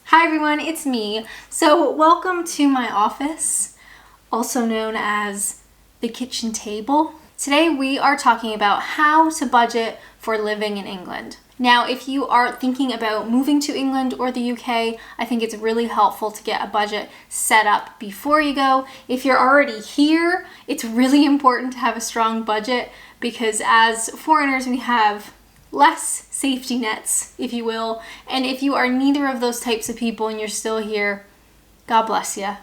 Hi everyone, it's me. So welcome to my office, also known as the kitchen table. Today we are talking about how to budget for living in England. Now, if you are thinking about moving to England or the UK, I think it's really helpful to get a budget set up before you go. If you're already here, it's really important to have a strong budget because as foreigners, we have less safety nets, if you will. And if you are neither of those types of people and you're still here, God bless you.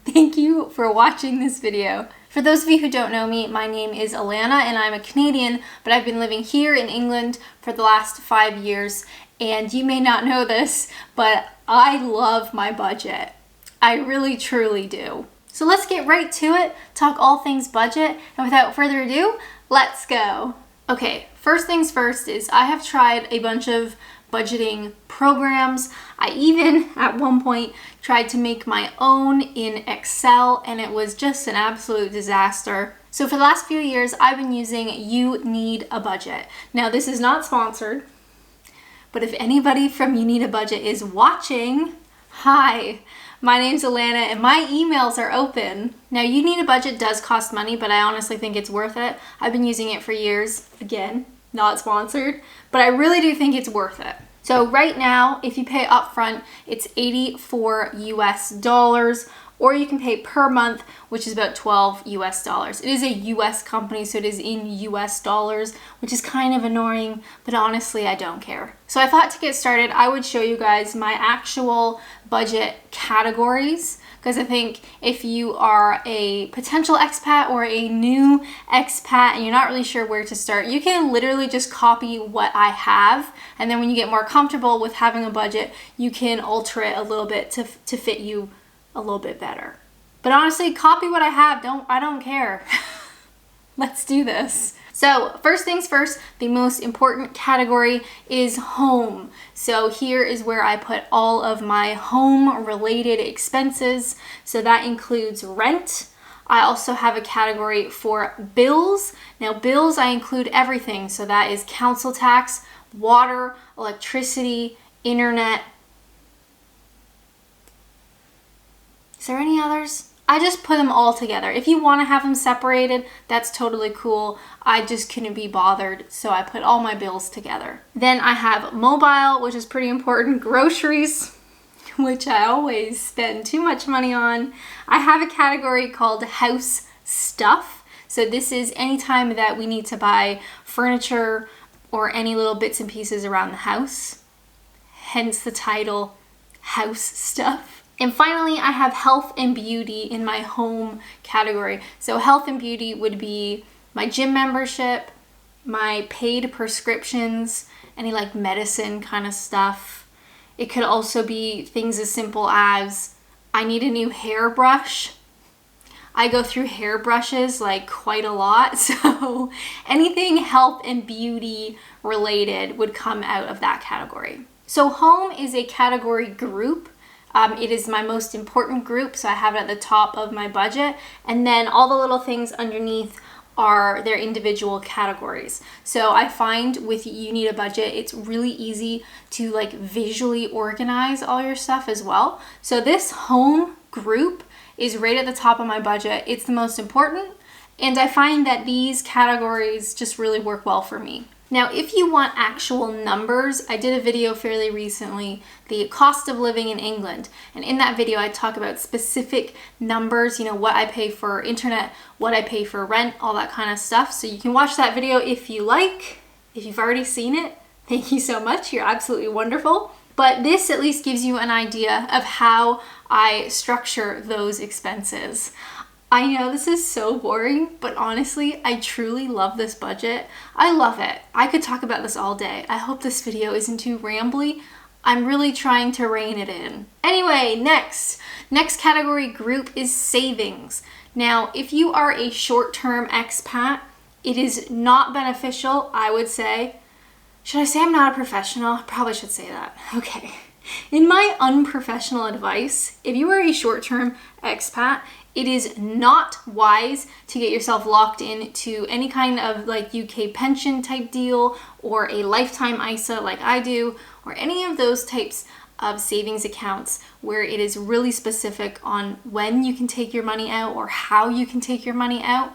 Thank you for watching this video. For those of you who don't know me, my name is Alanna and I'm a Canadian, but I've been living here in England for the last 5 years. And you may not know this, but I love my budget. I really, truly do. So let's get right to it, talk all things budget. And without further ado, let's go. Okay, first things first is I have tried a bunch of budgeting programs. I even at one point tried to make my own in Excel and it was just an absolute disaster. So for the last few years, I've been using You Need a Budget. Now this is not sponsored, but if anybody from You Need a Budget is watching, hi. My name's Alanna and my emails are open. Now, You Need a Budget does cost money, but I honestly think it's worth it. I've been using it for years. Again, not sponsored, but I really do think it's worth it. So right now, if you pay upfront, it's $84 US, or you can pay per month, which is about $12 US. It is a US company, so it is in US dollars, which is kind of annoying, but honestly, I don't care. So I thought to get started, I would show you guys my actual budget categories, because I think if you are a potential expat or a new expat and you're not really sure where to start, you can literally just copy what I have, and then when you get more comfortable with having a budget, you can alter it a little bit to fit you a little bit better. But honestly, copy what I have. I don't care. Let's do this. So first things first, the most important category is home. So here is where I put all of my home related expenses. So that includes rent. I also have a category for bills. Now bills, I include everything. So that is council tax, water, electricity, internet. Is there any others? I just put them all together. If you want to have them separated, that's totally cool. I just couldn't be bothered, so I put all my bills together. Then I have mobile, which is pretty important, groceries, which I always spend too much money on. I have a category called house stuff. So this is any time that we need to buy furniture or any little bits and pieces around the house. Hence the title, house stuff. And finally, I have health and beauty in my home category. So health and beauty would be my gym membership, my paid prescriptions, any like medicine kind of stuff. It could also be things as simple as I need a new hairbrush. I go through hairbrushes like quite a lot. So anything health and beauty related would come out of that category. So home is a category group. It is my most important group, so I have it at the top of my budget. And then all the little things underneath are their individual categories. So I find with You Need a Budget, it's really easy to like visually organize all your stuff as well. So this home group is right at the top of my budget. It's the most important. And I find that these categories just really work well for me. Now, if you want actual numbers, I did a video fairly recently, the cost of living in England. And in that video, I talk about specific numbers, you know, what I pay for internet, what I pay for rent, all that kind of stuff. So you can watch that video if you like. If you've already seen it, thank you so much. You're absolutely wonderful. But this at least gives you an idea of how I structure those expenses. I know this is so boring, but honestly, I truly love this budget. I love it. I could talk about this all day. I hope this video isn't too rambly. I'm really trying to rein it in. Anyway, next category group is savings. Now, if you are a short-term expat, it is not beneficial, I would say. Should I say I'm not a professional? I probably should say that. Okay. In my unprofessional advice, if you are a short-term expat, it is not wise to get yourself locked into any kind of like UK pension type deal or a lifetime ISA like I do, or any of those types of savings accounts where it is really specific on when you can take your money out or how you can take your money out,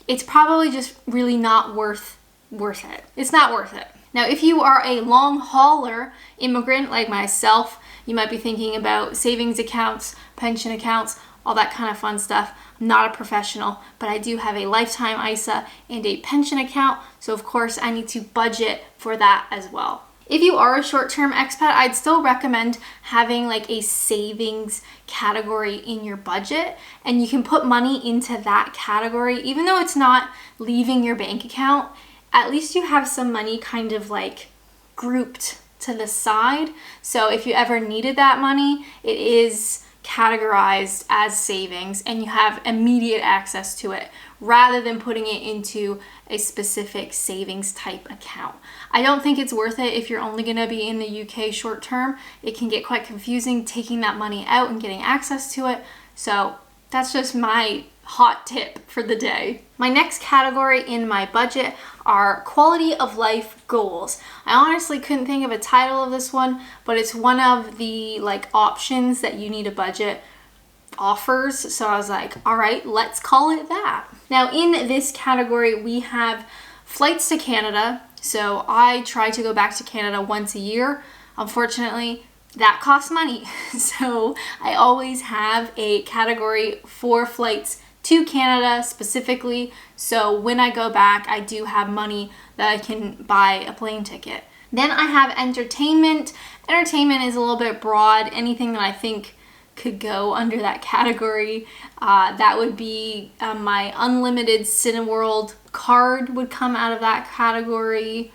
it's probably just really not worth it. It's not worth it. Now, if you are a long hauler immigrant like myself, you might be thinking about savings accounts, pension accounts, all that kind of fun stuff. I'm not a professional, but I do have a lifetime ISA and a pension account, so of course I need to budget for that as well. If you are a short-term expat, I'd still recommend having like a savings category in your budget, and you can put money into that category. Even though it's not leaving your bank account, at least you have some money kind of like grouped to the side. So if you ever needed that money, it is categorized as savings and you have immediate access to it rather than putting it into a specific savings type account. I don't think it's worth it if you're only going to be in the UK short term. It can get quite confusing taking that money out and getting access to it. So that's just my hot tip for the day. My next category in my budget are quality of life goals. I honestly couldn't think of a title of this one, but it's one of the like options that you need a budget offers. So I was like, all right, let's call it that. Now in this category, we have flights to Canada. So I try to go back to Canada once a year. Unfortunately, that costs money. So I always have a category for flights to Canada specifically. So when I go back, I do have money that I can buy a plane ticket. Then I have entertainment. Entertainment is a little bit broad. Anything that I think could go under that category. That would be my unlimited Cineworld card would come out of that category.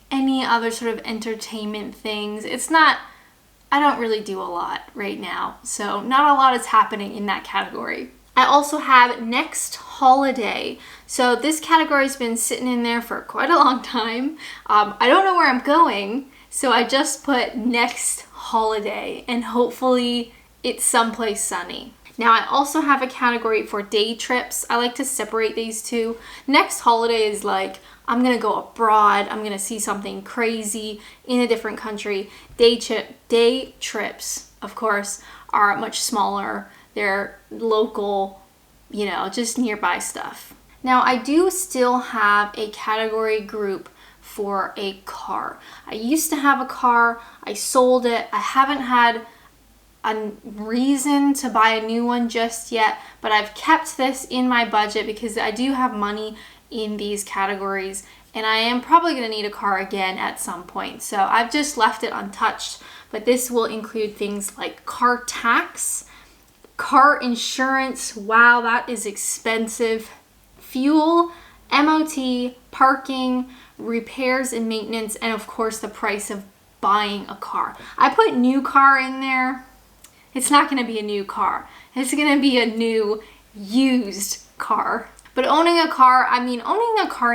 Any other sort of entertainment things. I don't really do a lot right now. So not a lot is happening in that category. I also have next holiday. So this category has been sitting in there for quite a long time. I don't know where I'm going, so I just put next holiday and hopefully it's someplace sunny. Now I also have a category for day trips. I like to separate these two. Next holiday is like, I'm gonna go abroad, I'm gonna see something crazy in a different country. Day trips, of course, are much smaller. They're local, just nearby stuff. Now I do still have a category group for a car. I used to have a car, I sold it. I haven't had a reason to buy a new one just yet, but I've kept this in my budget because I do have money in these categories and I am probably going to need a car again at some point. So I've just left it untouched, but this will include things like car tax, car insurance, wow, that is expensive, fuel, MOT, parking, repairs and maintenance, and of course the price of buying a car. I put new car in there. It's not going to be a new car. It's going to be a new used car. But owning a car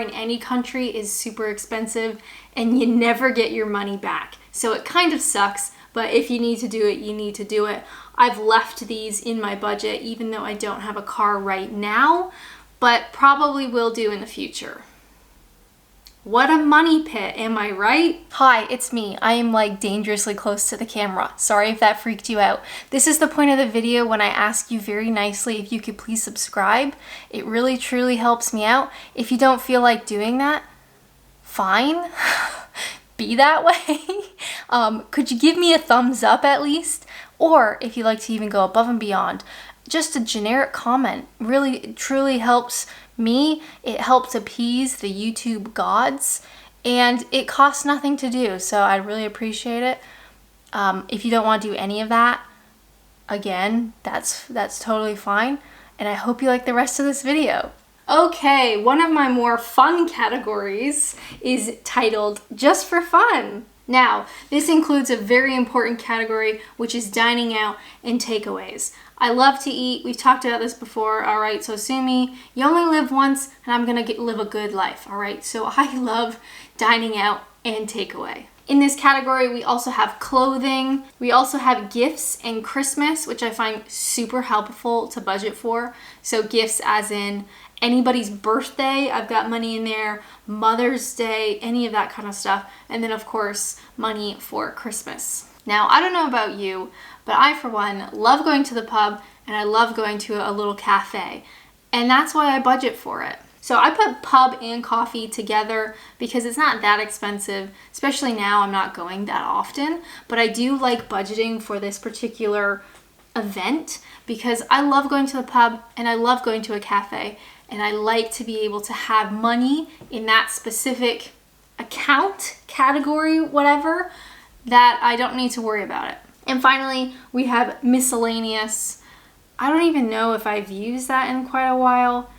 in any country is super expensive and you never get your money back. So it kind of sucks, but if you need to do it, you need to do it. I've left these in my budget even though I don't have a car right now, but probably will do in the future. What a money pit, am I right? Hi, it's me. I am like dangerously close to the camera. Sorry if that freaked you out. This is the point of the video when I ask you very nicely if you could please subscribe. It really truly helps me out. If you don't feel like doing that, fine. Be that way. Could you give me a thumbs up at least? Or if you'd like to even go above and beyond, just a generic comment really truly helps me. It helps appease the YouTube gods and it costs nothing to do, so I'd really appreciate it. If you don't want to do any of that, again, that's totally fine, and I hope you like the rest of this video. Okay, one of my more fun categories is titled Just for Fun. Now, this includes a very important category, which is dining out and takeaways. I love to eat. We've talked about this before, all right? So sue me. You only live once, and I'm going to live a good life, all right? So I love dining out and takeaway. In this category, we also have clothing. We also have gifts and Christmas, which I find super helpful to budget for. So gifts as in anybody's birthday, I've got money in there, Mother's Day, any of that kind of stuff. And then of course, money for Christmas. Now, I don't know about you, but I, for one, love going to the pub and I love going to a little cafe. And that's why I budget for it. So I put pub and coffee together because it's not that expensive, especially now I'm not going that often. But I do like budgeting for this particular event because I love going to the pub and I love going to a cafe. And I like to be able to have money in that specific account, category, whatever, that I don't need to worry about it. And finally, we have miscellaneous. I don't even know if I've used that in quite a while.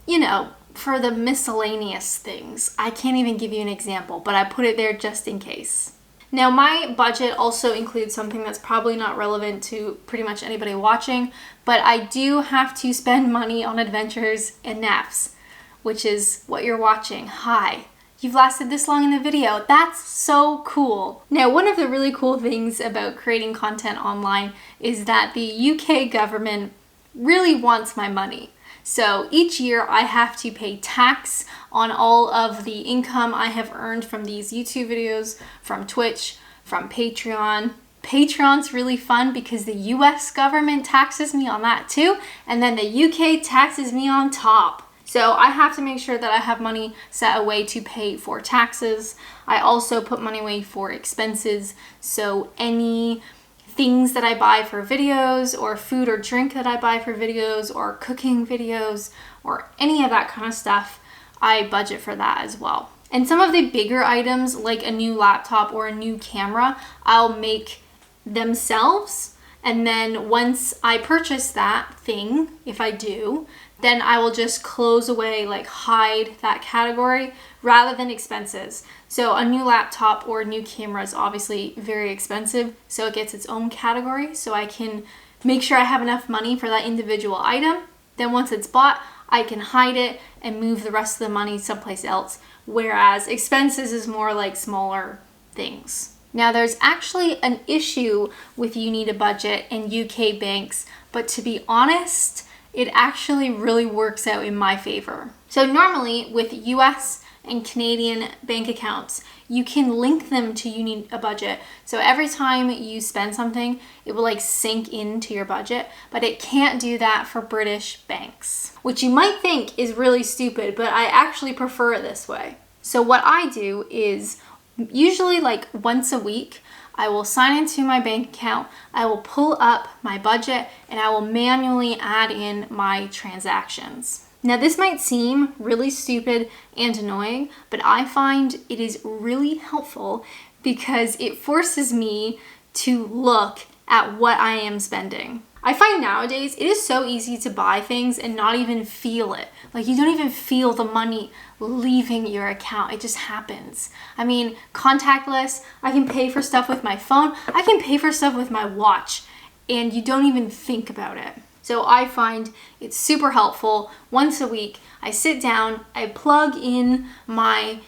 You know, for the miscellaneous things, I can't even give you an example, but I put it there just in case. Now, my budget also includes something that's probably not relevant to pretty much anybody watching, but I do have to spend money on adventures and naps, which is what you're watching. Hi. You've lasted this long in the video. That's so cool. Now, one of the really cool things about creating content online is that the UK government really wants my money. So each year I have to pay tax on all of the income I have earned from these YouTube videos, from Twitch, from Patreon. Patreon's really fun because the US government taxes me on that too, and then the UK taxes me on top. So I have to make sure that I have money set away to pay for taxes. I also put money away for expenses. So any things that I buy for videos or food or drink that I buy for videos or cooking videos or any of that kind of stuff, I budget for that as well. And some of the bigger items like a new laptop or a new camera, I'll make themselves. And then once I purchase that thing, if I do, then I will just close away, like hide that category rather than expenses. So a new laptop or a new camera is obviously very expensive, so it gets its own category. So I can make sure I have enough money for that individual item. Then once it's bought, I can hide it and move the rest of the money someplace else. Whereas expenses is more like smaller things. Now there's actually an issue with you need a budget in UK banks, but to be honest, it actually really works out in my favor. So normally with US and Canadian bank accounts, you can link them to you need a budget. So every time you spend something, it will like sync into your budget, but it can't do that for British banks, which you might think is really stupid, but I actually prefer it this way. So what I do is usually like once a week, I will sign into my bank account, I will pull up my budget, and I will manually add in my transactions. Now this might seem really stupid and annoying, but I find it is really helpful because it forces me to look at what I am spending. I find nowadays it is so easy to buy things and not even feel it. Like you don't even feel the money leaving your account. It just happens. I mean, contactless, I can pay for stuff with my phone. I can pay for stuff with my watch and you don't even think about it. So I find it's super helpful. Once a week, I sit down, I plug in my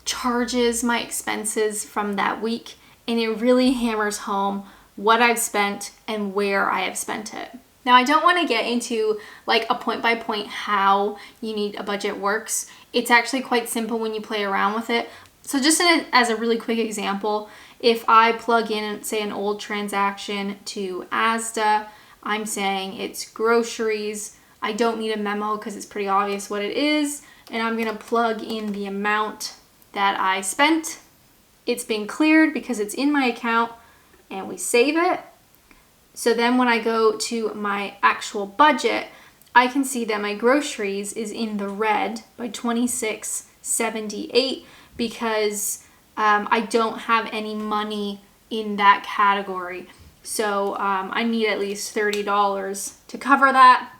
charges, my expenses from that week, and it really hammers home what I've spent and where I have spent it. Now, I don't want to get into like a point by point how you need a budget works. It's actually quite simple when you play around with it. So just as a really quick example, if I plug in, say, an old transaction to Asda, I'm saying it's groceries. I don't need a memo because it's pretty obvious what it is. And I'm going to plug in the amount that I spent. It's been cleared because it's in my account and we save it. So then when I go to my actual budget, I can see that my groceries is in the red by $26.78 because I don't have any money in that category. So I need at least $30 to cover that,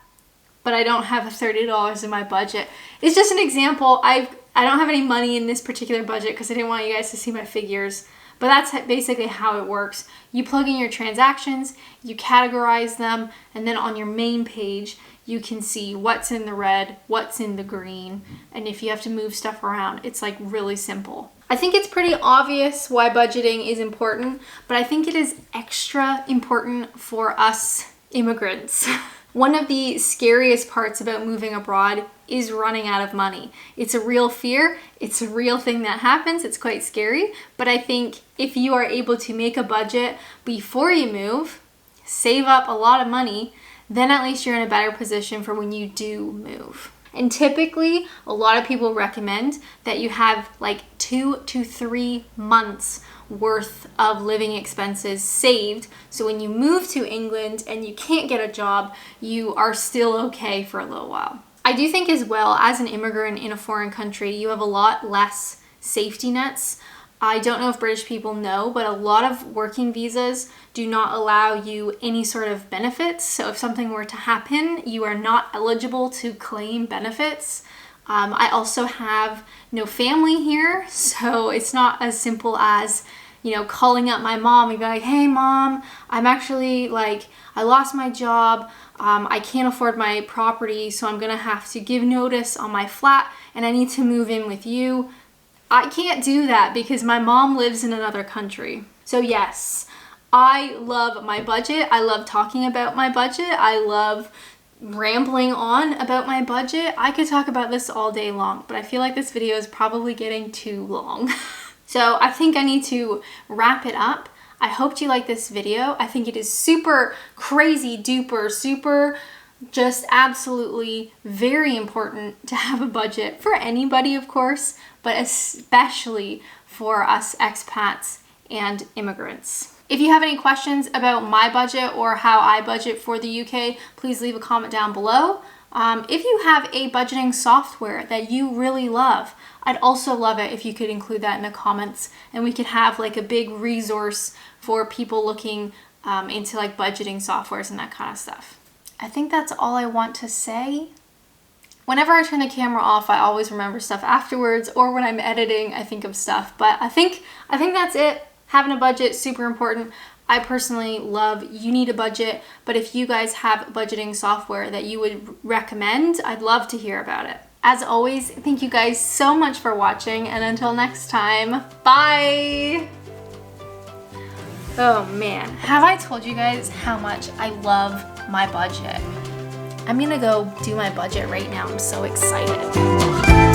but I don't have $30 in my budget. It's just an example. I don't have any money in this particular budget because I didn't want you guys to see my figures. But that's basically how it works. You plug in your transactions, you categorize them, and then on your main page, you can see what's in the red, what's in the green, and if you have to move stuff around, it's like really simple. I think it's pretty obvious why budgeting is important, but I think it is extra important for us immigrants. One of the scariest parts about moving abroad is running out of money. It's a real fear. It's a real thing that happens. It's quite scary. But I think if you are able to make a budget before you move, save up a lot of money, then at least you're in a better position for when you do move. And typically, a lot of people recommend that you have like 2 to 3 months worth of living expenses saved. So when you move to England and you can't get a job, you are still okay for a little while. I do think as well, as an immigrant in a foreign country, you have a lot less safety nets. I don't know if British people know, but a lot of working visas do not allow you any sort of benefits. So if something were to happen, you are not eligible to claim benefits. I also have no family here, so it's not as simple as, calling up my mom and be like, hey mom, I'm actually I lost my job. I can't afford my property, so I'm gonna have to give notice on my flat and I need to move in with you. I can't do that because my mom lives in another country. So yes, I love my budget. I love talking about my budget. I love rambling on about my budget. I could talk about this all day long, but I feel like this video is probably getting too long. So I think I need to wrap it up. I hope you like this video. I think it is super crazy duper, super just absolutely very important to have a budget for anybody, of course, but especially for us expats and immigrants. If you have any questions about my budget or how I budget for the UK, please leave a comment down below. If you have a budgeting software that you really love, I'd also love it if you could include that in the comments and we could have a big resource for people looking into budgeting softwares and that kind of stuff. I think that's all I want to say. Whenever I turn the camera off, I always remember stuff afterwards, or when I'm editing, I think of stuff. But I think that's it. Having a budget, super important. I personally love You Need a Budget, but if you guys have budgeting software that you would recommend, I'd love to hear about it. As always, thank you guys so much for watching, and until next time, bye! Oh man, have I told you guys how much I love my budget? I'm gonna go do my budget right now. I'm so excited.